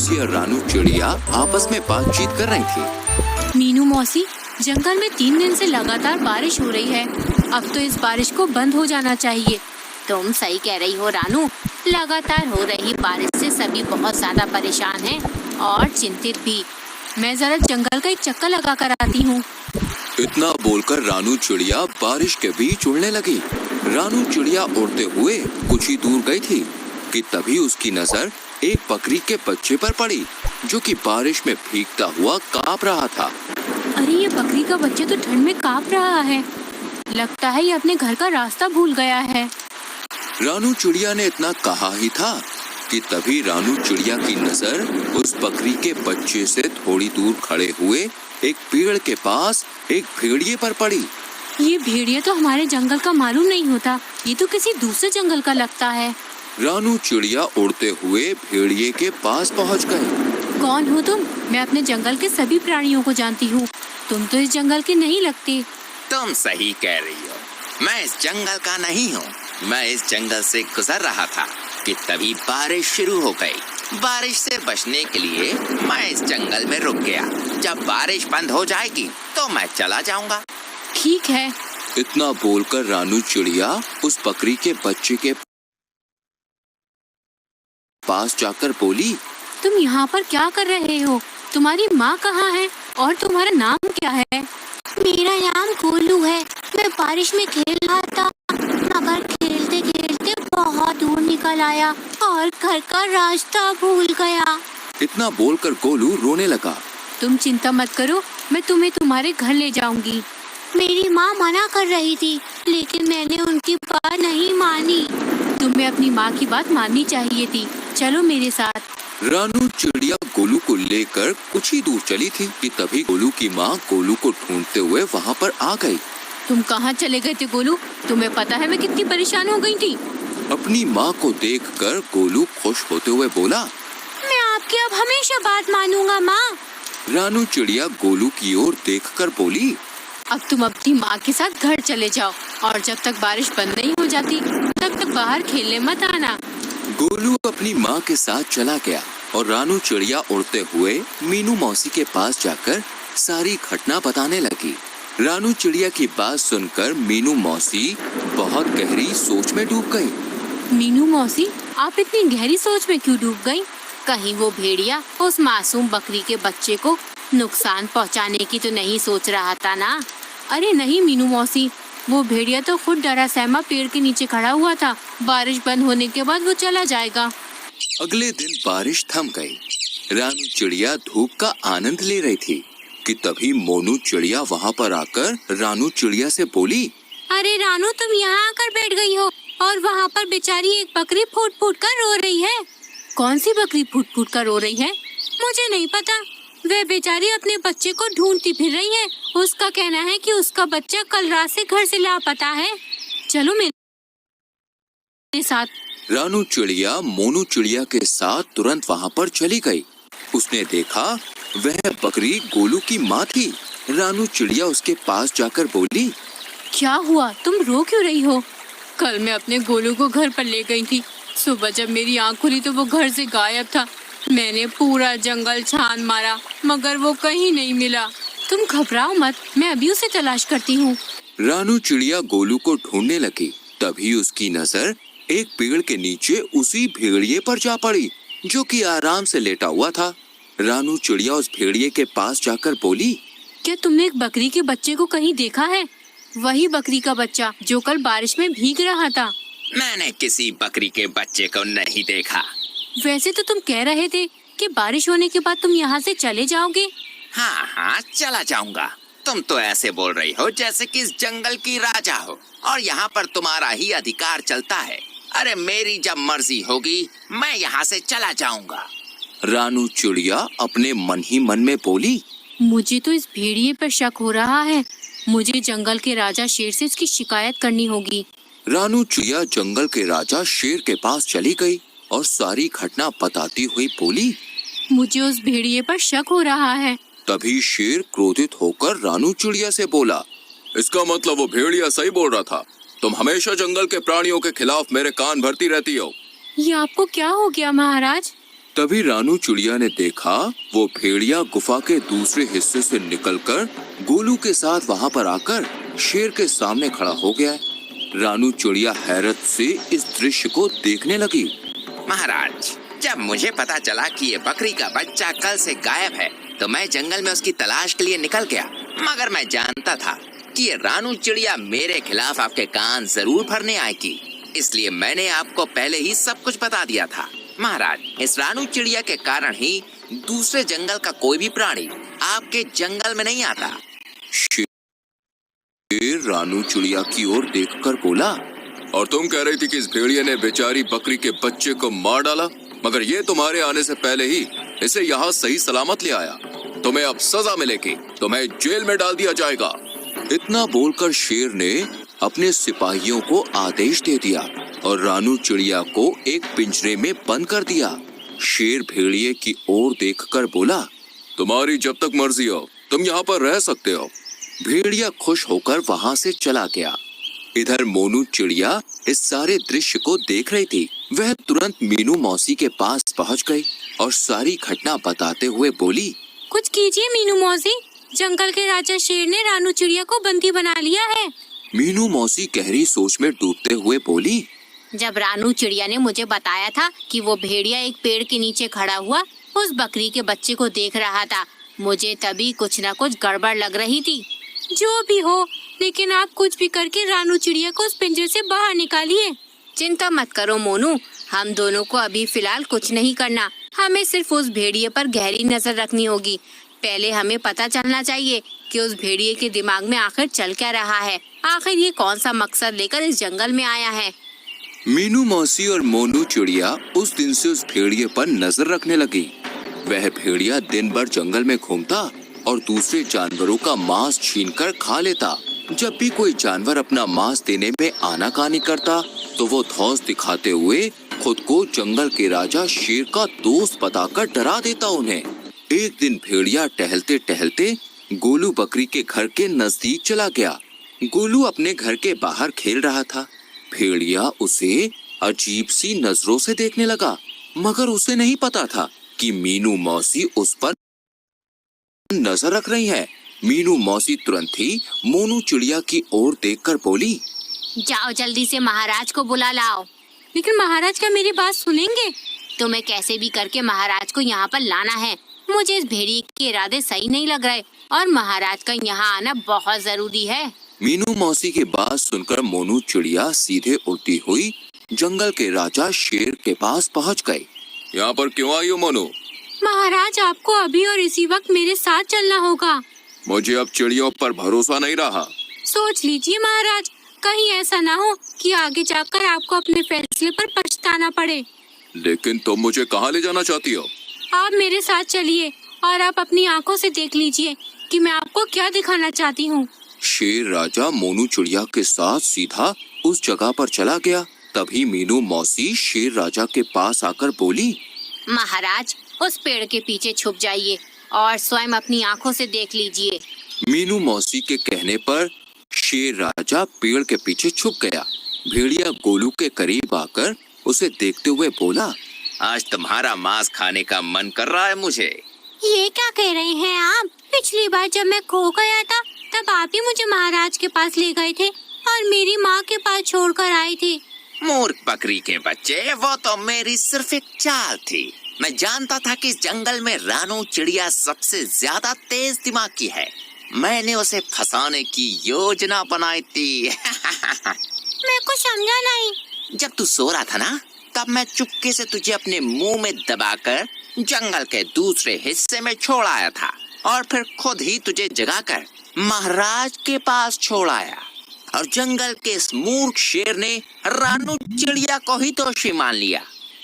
मौसी और रानू चिड़िया आपस में बातचीत कर रही थी। मीनू मौसी, जंगल में 3 दिन से लगातार बारिश हो रही है। अब तो इस बारिश को बंद हो जाना चाहिए। तुम सही कह रही हो रानू, लगातार हो रही बारिश से सभी बहुत ज्यादा परेशान हैं और चिंतित भी। मैं जरा जंगल का एक चक्कर लगा कर आती हूँ। इतना बोलकर रानू चिड़िया बारिश के बीच उड़ने लगी। रानू चिड़िया उड़ते हुए कुछ ही दूर गई थी कि तभी उसकी नजर एक बकरी के बच्चे पर पड़ी, जो कि बारिश में भीगता हुआ कांप रहा था। अरे ये बकरी का बच्चा तो ठंड में कांप रहा है। लगता है ये अपने घर का रास्ता भूल गया है। रानू चिड़िया ने इतना कहा ही था कि तभी रानू चिड़िया की नजर उस बकरी के बच्चे से थोड़ी दूर खड़े हुए एक पेड़ के पास एक भेड़िए पर पड़ी। ये भेड़िया तो हमारे जंगल का मालूम नहीं होता, ये तो किसी दूसरे जंगल का लगता है। रानू चिड़िया उड़ते हुए भेड़िए के पास पहुंच गए। कौन हो तुम? मैं अपने जंगल के सभी प्राणियों को जानती हूँ। तुम तो इस जंगल के नहीं लगते। तुम सही कह रही हो, मैं इस जंगल का नहीं हूँ। मैं इस जंगल से गुजर रहा था कि तभी बारिश शुरू हो गई। बारिश से बचने के लिए मैं इस जंगल में रुक गया। जब बारिश बंद हो जाएगी तो मैं चला जाऊंगा। ठीक है। इतना बोलकर रानू चिड़िया उस बकरी के बच्चे के पास जाकर बोली, तुम यहाँ पर क्या कर रहे हो? तुम्हारी माँ कहाँ है और तुम्हारा नाम क्या है? मेरा नाम गोलू है। मैं बारिश में खेल रहा था, मगर खेलते खेलते बहुत दूर निकल आया और घर का रास्ता भूल गया। इतना बोलकर गोलू रोने लगा। तुम चिंता मत करो, मैं तुम्हें तुम्हारे घर ले जाऊंगी। मेरी माँ मना कर रही थी, लेकिन मैंने उनकी बात नहीं मानी। तुम्हें अपनी माँ की बात माननी चाहिए थी। चलो मेरे साथ। रानू चिड़िया गोलू को लेकर कुछ ही दूर चली थी कि तभी गोलू की माँ गोलू को ढूंढते हुए वहाँ पर आ गई। तुम कहाँ चले गए थे गोलू? तुम्हें पता है मैं कितनी परेशान हो गई थी। अपनी माँ को देखकर गोलू खुश होते हुए बोला, मैं आपकी अब हमेशा बात मानूंगा माँ। रानू चिड़िया गोलू की ओर देखकर बोली, अब तुम अपनी माँ के साथ घर चले जाओ और जब तक बारिश बंद नहीं हो जाती तब तक बाहर खेलने मत आना। गोलू अपनी माँ के साथ चला गया और रानू चिड़िया उड़ते हुए मीनू मौसी के पास जाकर सारी घटना बताने लगी। रानू चिड़िया की बात सुनकर मीनू मौसी बहुत गहरी सोच में डूब गई। मीनू मौसी, आप इतनी गहरी सोच में क्यों डूब गई? कहीं वो भेड़िया उस मासूम बकरी के बच्चे को नुकसान पहुंचाने की तो नहीं सोच रहा था ना? अरे नहीं मीनू मौसी, वो भेड़िया तो खुद डरा सहमा पेड़ के नीचे खड़ा हुआ था। बारिश बंद होने के बाद वो चला जाएगा। अगले दिन बारिश थम गई। रानू चिड़िया धूप का आनंद ले रही थी कि तभी मोनू चिड़िया वहाँ पर आकर रानू चिड़िया से बोली, अरे रानू, तुम यहाँ आकर बैठ गई हो और वहाँ पर बेचारी एक बकरी फूट फूट कर रो रही है। कौन सी बकरी फूट फूट कर रो रही है? मुझे नहीं पता। वह बेचारी अपने बच्चे को ढूंढती फिर रही है। उसका कहना है कि उसका बच्चा कल रात से घर से लापता है। चलो मेरे साथ। रानू चिड़िया मोनू चिड़िया के साथ तुरंत वहाँ पर चली गई। उसने देखा वह बकरी गोलू की माँ थी। रानू चिड़िया उसके पास जाकर बोली, क्या हुआ? तुम रो क्यों रही हो? कल मैं अपने गोलू को घर पर ले गई थी। सुबह जब मेरी आँख खुली तो वो घर से गायब था। मैंने पूरा जंगल छान मारा मगर वो कहीं नहीं मिला। तुम घबराओ मत, मैं अभी उसे तलाश करती हूँ। रानू चिड़िया गोलू को ढूंढने लगी। तभी उसकी नजर एक पेड़ के नीचे उसी भेड़िए पर जा पड़ी, जो कि आराम से लेटा हुआ था। रानू चिड़िया उस भेड़िए के पास जाकर बोली, क्या तुमने एक बकरी के बच्चे को कहीं देखा है? वही बकरी का बच्चा जो कल बारिश में भीग रहा था। मैंने किसी बकरी के बच्चे को नहीं देखा। वैसे तो तुम कह रहे थे कि बारिश होने के बाद तुम यहाँ से चले जाओगे। हाँ हाँ, चला जाऊंगा। तुम तो ऐसे बोल रही हो जैसे कि इस जंगल की राजा हो और यहाँ पर तुम्हारा ही अधिकार चलता है। अरे मेरी जब मर्जी होगी मैं यहाँ से चला जाऊंगा। रानू चिड़िया अपने मन ही मन में बोली, मुझे तो इस भेड़िए पर शक हो रहा है। मुझे जंगल के राजा शेर से इसकी शिकायत करनी होगी। रानू चिड़िया जंगल के राजा शेर के पास चली गई और सारी घटना बताती हुई बोली, मुझे उस भेड़िए पर शक हो रहा है। तभी शेर क्रोधित होकर रानू चिड़िया से बोला, इसका मतलब वो भेड़िया सही बोल रहा था। तुम हमेशा जंगल के प्राणियों के खिलाफ मेरे कान भरती रहती हो। ये आपको क्या हो गया महाराज? तभी रानू चिड़िया ने देखा वो भेड़िया गुफा के दूसरे हिस्से से निकलकर गोलू के साथ वहां पर आकर शेर के सामने खड़ा हो गया है। रानू चिड़िया हैरत से इस दृश्य को देखने लगी। महाराज, जब मुझे पता चला कि ये बकरी का बच्चा कल से गायब है तो मैं जंगल में उसकी तलाश के लिए निकल गया, मगर मैं जानता था कि ये रानू चिड़िया मेरे खिलाफ आपके कान जरूर भरने आएगी, इसलिए मैंने आपको पहले ही सब कुछ बता दिया था। महाराज, इस रानू चिड़िया के कारण ही दूसरे जंगल का कोई भी प्राणी आपके जंगल में नहीं आता। शेर रानू चिड़िया की ओर देखकर बोला, और तुम कह रही थी कि इस भेड़िए ने बेचारी बकरी के बच्चे को मार डाला, मगर ये तुम्हारे आने से पहले ही इसे यहाँ सही सलामत ले आया। तुम्हें अब सजा मिलेगी, तुम्हें जेल में डाल दिया जाएगा। इतना बोलकर शेर ने अपने सिपाहियों को आदेश दे दिया और रानू चिड़िया को एक पिंजरे में बंद कर दिया। शेर भेड़िए की ओर देखकर बोला, तुम्हारी जब तक मर्जी हो तुम यहाँ पर रह सकते हो। भेड़िया खुश होकर वहाँ से चला गया। इधर मोनू चिड़िया इस सारे दृश्य को देख रही थी। वह तुरंत मीनू मौसी के पास पहुँच गई और सारी घटना बताते हुए बोली, कुछ कीजिए मीनू मौसी, जंगल के राजा शेर ने रानू चिड़िया को बंदी बना लिया है। मीनू मौसी गहरी सोच में डूबते हुए बोली, जब रानू चिड़िया ने मुझे बताया था कि वो भेड़िया एक पेड़ के नीचे खड़ा हुआ उस बकरी के बच्चे को देख रहा था, मुझे तभी कुछ न कुछ गड़बड़ लग रही थी। जो भी हो, लेकिन आप कुछ भी करके रानू चिड़िया को उस पिंजरे से बाहर निकालिए। चिंता मत करो मोनू, हम दोनों को अभी फिलहाल कुछ नहीं करना, हमें सिर्फ उस भेड़िए पर गहरी नजर रखनी होगी। पहले हमें पता चलना चाहिए कि उस भेड़िए के दिमाग में आखिर चल क्या रहा है, आखिर ये कौन सा मकसद लेकर इस जंगल में आया है। मीनू मौसी और मोनू चिड़िया उस दिन से उस भेड़िए पर नजर रखने लगी। वह भेड़िया दिन भर जंगल में घूमता और दूसरे जानवरों का मांस छीनकर खा लेता। जब भी कोई जानवर अपना मांस देने में आनाकानी करता तो वो धौंस दिखाते हुए खुद को जंगल के राजा शेर का दोस्त बताकर डरा देता उन्हें। एक दिन भेड़िया टहलते टहलते गोलू बकरी के घर के नजदीक चला गया। गोलू अपने घर के बाहर खेल रहा था। भेड़िया उसे अजीब सी नजरों से देखने लगा, मगर उसे नहीं पता था कि मीनू मौसी उस पर नजर रख रही है। मीनू मौसी तुरंत ही मोनू चिड़िया की ओर देखकर बोली, जाओ जल्दी से महाराज को बुला लाओ। लेकिन महाराज क्या मेरी बात सुनेंगे? तुम्हें कैसे भी करके महाराज को यहाँ पर लाना है। मुझे इस भेड़िए के इरादे सही नहीं लग रहे और महाराज का यहाँ आना बहुत जरूरी है। मीनू मौसी की बात सुनकर मोनू चिड़िया सीधे उड़ती हुई जंगल के राजा शेर के पास पहुँच गई। यहाँ पर क्यों आई हो मोनू? महाराज, आपको अभी और इसी वक्त मेरे साथ चलना होगा। मुझे अब चिड़ियों पर भरोसा नहीं रहा। सोच लीजिए महाराज, कहीं ऐसा ना हो कि आगे जाकर आपको अपने फैसले पर पछताना पड़े। लेकिन तुम मुझे कहाँ ले जाना चाहती हो? आप मेरे साथ चलिए और आप अपनी आंखों से देख लीजिए कि मैं आपको क्या दिखाना चाहती हूँ। शेर राजा मोनू चिड़िया के साथ सीधा उस जगह पर चला गया। तभी मीनू मौसी शेर राजा के पास आकर बोली, महाराज, उस पेड़ के पीछे छुप जाइए और स्वयं अपनी आंखों से देख लीजिए। मीनू मौसी के कहने पर शेर राजा पेड़ के पीछे छुप गया। भेड़िया गोलू के करीब आकर उसे देखते हुए बोला, आज तुम्हारा मांस खाने का मन कर रहा है मुझे। ये क्या कह रहे हैं आप? पिछली बार जब मैं खो गया था तब आप ही मुझे महाराज के पास ले गए थे और मेरी माँ के पास छोड़कर आए थे। मूर्ख बकरी के बच्चे, वो तो मेरी सिर्फ एक चाल थी। मैं जानता था कि इस जंगल में रानू चिड़िया सबसे ज्यादा तेज दिमाग की है। मैंने उसे फंसाने की योजना बनाई थी। मैं कुछ समझा नहीं। जब तू सो रहा था ना, तब मैं चुपके से तुझे अपने मुंह में दबाकर जंगल के दूसरे हिस्से में छोड़ आया था और फिर खुद ही तुझे जगाकर महाराज के पास छोड़ आया। और जंगल के इस मूर्ख शेर ने रानू चिड़िया को ही दोषी मान लिया।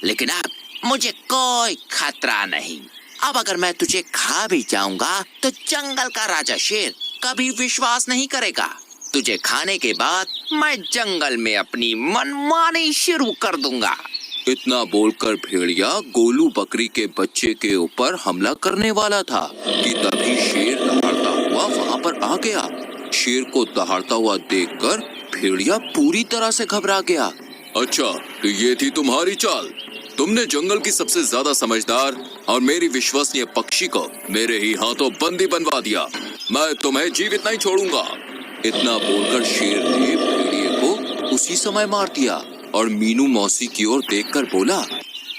लेकिन अब मुझे कोई खतरा नहीं। अब अगर मैं तुझे खा भी जाऊंगा तो जंगल का राजा शेर कभी विश्वास नहीं करेगा। तुझे खाने के बाद मैं जंगल में अपनी मनमानी शुरू कर दूंगा। इतना बोलकर भेड़िया गोलू बकरी के बच्चे के ऊपर हमला करने वाला था कि तभी शेर दहाड़ता हुआ वहाँ पर आ गया। शेर को दहाड़ता हुआ देखकर भेड़िया पूरी तरह से घबरा गया। अच्छा, तो ये थी तुम्हारी चाल? तुमने जंगल की सबसे ज्यादा समझदार और मेरी विश्वसनीय पक्षी को मेरे ही हाथों बंदी बनवा दिया। मैं तुम्हें जीवित नहीं छोड़ूंगा। इतना बोलकर शेर ने भेड़िए को उसी समय मार दिया और मीनू मौसी की ओर देखकर बोला,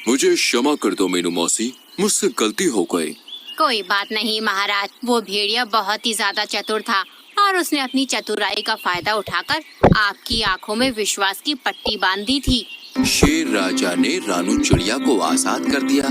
मुझे क्षमा कर दो मीनू मौसी, मुझसे गलती हो गई। कोई बात नहीं महाराज, वो भेड़िया बहुत ही ज्यादा चतुर था और उसने अपनी चतुराई का फायदा उठाकर आपकी आंखों में विश्वास की पट्टी बांध दी थी। शेर राजा ने रानू चिड़िया को आजाद कर दिया